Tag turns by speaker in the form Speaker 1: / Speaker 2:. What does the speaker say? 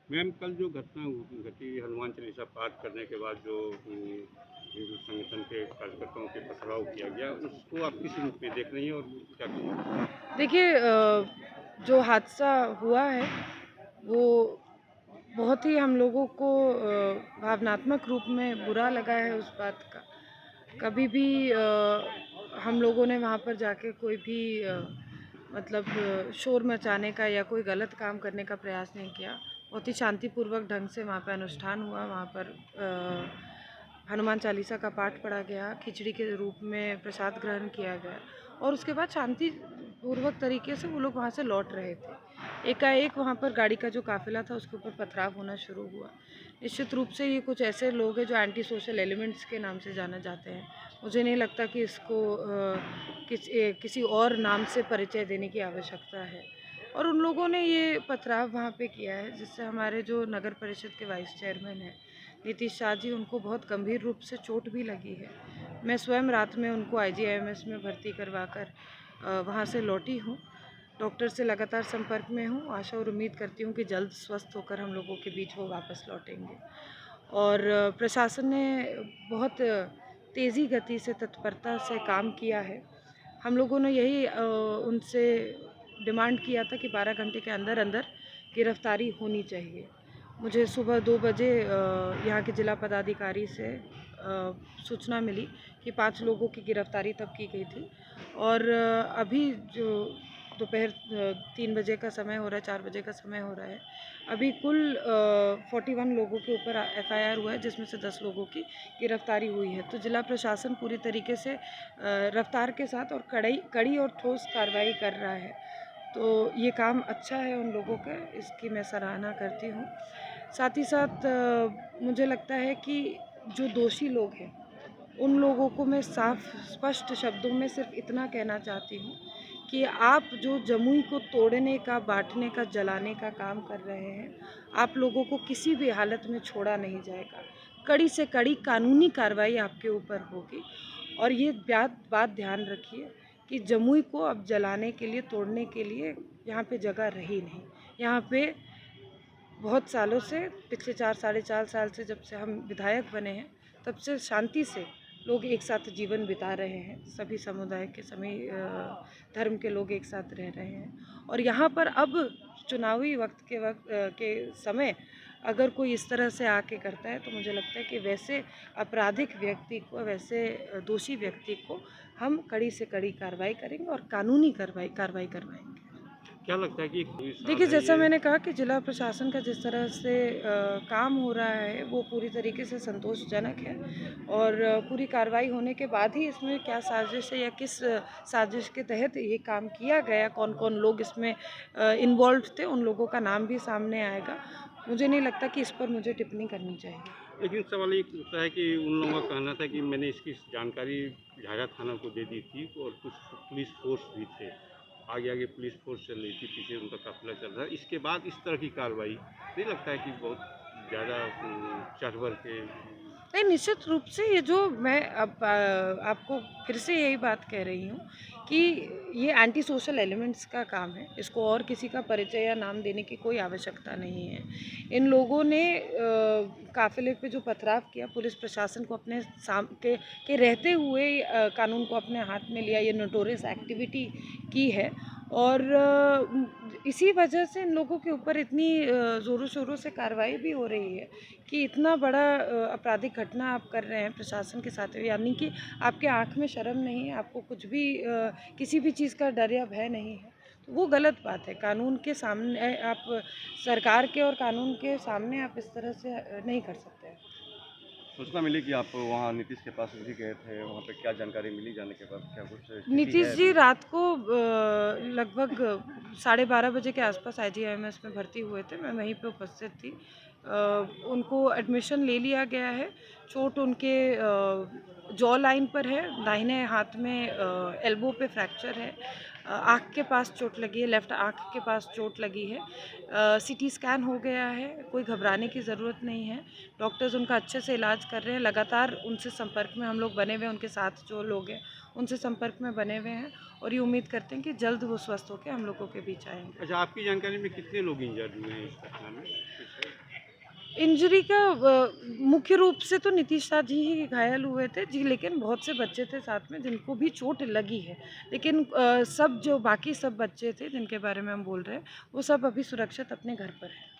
Speaker 1: Ma'am, कल जो घटना घटी हनुमान चालीसा पाठ करने के बाद जो हिंदू संगठन के कार्यकर्ताओं पे पथराव किया गया, उसको आप किस रूप में देख रही हैं और क्या कहेंगी?
Speaker 2: देखिए जो हादसा हुआ है वो बहुत ही हम लोगों को भावनात्मक रूप में बुरा लगा है उस बात का। कभी भी हम लोगों ने वहाँ पर जाके कोई भी मतलब शोर मचाने का या कोई गलत काम करने का प्रयास नहीं किया। बहुत ही शांतिपूर्वक ढंग से वहाँ पे अनुष्ठान हुआ। वहाँ पर हनुमान चालीसा का पाठ पढ़ा गया, खिचड़ी के रूप में प्रसाद ग्रहण किया गया और उसके बाद शांतिपूर्वक तरीके से वो लोग वहाँ से लौट रहे थे। एकाएक वहाँ पर गाड़ी का जो काफ़िला था उसके ऊपर पथराव होना शुरू हुआ। निश्चित रूप से ये कुछ ऐसे लोग हैं जो एंटी सोशल एलिमेंट्स के नाम से जाने जाते हैं। मुझे नहीं लगता कि इसको किसी और नाम से परिचय देने की आवश्यकता है। और उन लोगों ने ये पथराव वहाँ पे किया है जिससे हमारे जो नगर परिषद के वाइस चेयरमैन हैं नीतीश शाह जी, उनको बहुत गंभीर रूप से चोट भी लगी है। मैं स्वयं रात में उनको आईजीआईएमएस में भर्ती करवाकर वहाँ से लौटी हूँ। डॉक्टर से लगातार संपर्क में हूँ। आशा और उम्मीद करती हूँ कि जल्द स्वस्थ होकर हम लोगों के बीच वो वापस लौटेंगे। और प्रशासन ने बहुत तेज़ी गति से, तत्परता से काम किया है। हम लोगों ने यही उनसे डिमांड किया था कि 12 घंटे के अंदर अंदर गिरफ्तारी होनी चाहिए। मुझे सुबह 2 बजे यहाँ के जिला पदाधिकारी से सूचना मिली कि 5 लोगों की गिरफ्तारी तब की गई थी और अभी जो दोपहर 3 बजे का समय हो रहा है, 4 बजे का समय हो रहा है, अभी कुल 41 लोगों के ऊपर एफआईआर हुआ है जिसमें से 10 लोगों की गिरफ्तारी हुई है। तो जिला प्रशासन पूरी तरीके से रफ्तार के साथ और कड़ी और ठोस कार्रवाई कर रहा है। तो ये काम अच्छा है उन लोगों का, इसकी मैं सराहना करती हूँ। साथ ही साथ मुझे लगता है कि जो दोषी लोग हैं उन लोगों को मैं साफ स्पष्ट शब्दों में सिर्फ इतना कहना चाहती हूँ कि आप जो जमुई को तोड़ने का, बांटने का, जलाने का काम कर रहे हैं, आप लोगों को किसी भी हालत में छोड़ा नहीं जाएगा। कड़ी से कड़ी कानूनी कार्रवाई आपके ऊपर होगी। और ये बात ध्यान रखिए कि जमुई को अब जलाने के लिए, तोड़ने के लिए यहाँ पे जगह रही नहीं। यहाँ पे बहुत सालों से, पिछले 4 साढ़े 4 साल से जब से हम विधायक बने हैं, तब से शांति से लोग एक साथ जीवन बिता रहे हैं। सभी समुदाय के, सभी धर्म के लोग एक साथ रह रहे हैं। और यहाँ पर अब चुनावी के समय अगर कोई इस तरह से आके करता है तो मुझे लगता है कि वैसे आपराधिक व्यक्ति को, वैसे दोषी व्यक्ति को हम कड़ी से कड़ी कार्रवाई करेंगे और कानूनी कार्रवाई करवाएंगे।
Speaker 1: क्या लगता है कि कोई साल
Speaker 2: देखिए,
Speaker 1: है
Speaker 2: जैसा
Speaker 1: ये?
Speaker 2: मैंने कहा कि जिला प्रशासन का जिस तरह से काम हो रहा है वो पूरी तरीके से संतोषजनक है और पूरी कार्रवाई होने के बाद ही इसमें क्या साजिश है या किस साजिश के तहत ये काम किया गया, कौन-कौन लोग इसमें इन्वॉल्व्ड थे, उन लोगों का नाम भी सामने आएगा। मुझे नहीं लगता कि इस पर मुझे टिप्पणी करनी चाहिए।
Speaker 1: लेकिन सवाल ये उठता है कि उन लोगों का कहना था कि मैंने इसकी जानकारी झाझा थाना को दे दी थी और कुछ पुलिस फोर्स भी थे। आगे आगे पुलिस फोर्स चल रही थी, पीछे उनका काफिला चल रहा है। इसके बाद इस तरह की कार्रवाई नहीं लगता है कि बहुत ज़्यादा चढ़ बढ़ के?
Speaker 2: नहीं, निश्चित रूप से ये जो मैं अब आपको फिर से यही बात कह रही हूँ कि ये एंटी सोशल एलिमेंट्स का काम है। इसको और किसी का परिचय या नाम देने की कोई आवश्यकता नहीं है। इन लोगों ने काफ़िले पे जो पथराव किया, पुलिस प्रशासन को अपने के रहते हुए कानून को अपने हाथ में लिया, ये नोटोरियस एक्टिविटी की है। और इसी वजह से इन लोगों के ऊपर इतनी ज़ोरों शोरों से कार्रवाई भी हो रही है कि इतना बड़ा आपराधिक घटना आप कर रहे हैं प्रशासन के साथ, यानी कि आपके आँख में शर्म नहीं है, आपको कुछ भी किसी भी चीज़ का डर या भय नहीं है। तो वो गलत बात है। कानून के सामने आप, सरकार के और कानून के सामने आप इस तरह से नहीं कर सकते हैं।
Speaker 3: सूचना मिली कि आप वहाँ नीतीश के पास भी गए थे, वहाँ पे क्या जानकारी मिली जाने के बाद? क्या कुछ स्थिति
Speaker 2: नीतीश
Speaker 3: है
Speaker 2: जी
Speaker 3: अभी?
Speaker 2: रात को लगभग 12:30 बजे के आसपास आईजीआईएमएस में भर्ती हुए थे। मैं वहीं पे उपस्थित थी। उनको एडमिशन ले लिया गया है। चोट उनके जॉ लाइन पर है, दाहिने हाथ में एल्बो पे फ्रैक्चर है, आँख के पास चोट लगी है, लेफ़्ट आँख के पास चोट लगी है। सीटी स्कैन हो गया है, कोई घबराने की ज़रूरत नहीं है। डॉक्टर्स उनका अच्छे से इलाज कर रहे हैं। लगातार उनसे संपर्क में हम लोग बने हुए हैं, उनके साथ जो लोग हैं उनसे संपर्क में बने हुए हैं और ये उम्मीद करते हैं कि जल्द वो स्वस्थ होकर हम लोगों के बीच आएँगे।
Speaker 1: अच्छा, आपकी जानकारी में कितने लोग इंजर्ड हुए हैं इस घटना में?
Speaker 2: इंजरी का मुख्य रूप से तो नीतीश शाह जी ही घायल हुए थे जी, लेकिन बहुत से बच्चे थे साथ में जिनको भी चोट लगी है। लेकिन सब जो बाकी सब बच्चे थे जिनके बारे में हम बोल रहे हैं वो सब अभी सुरक्षित अपने घर पर हैं।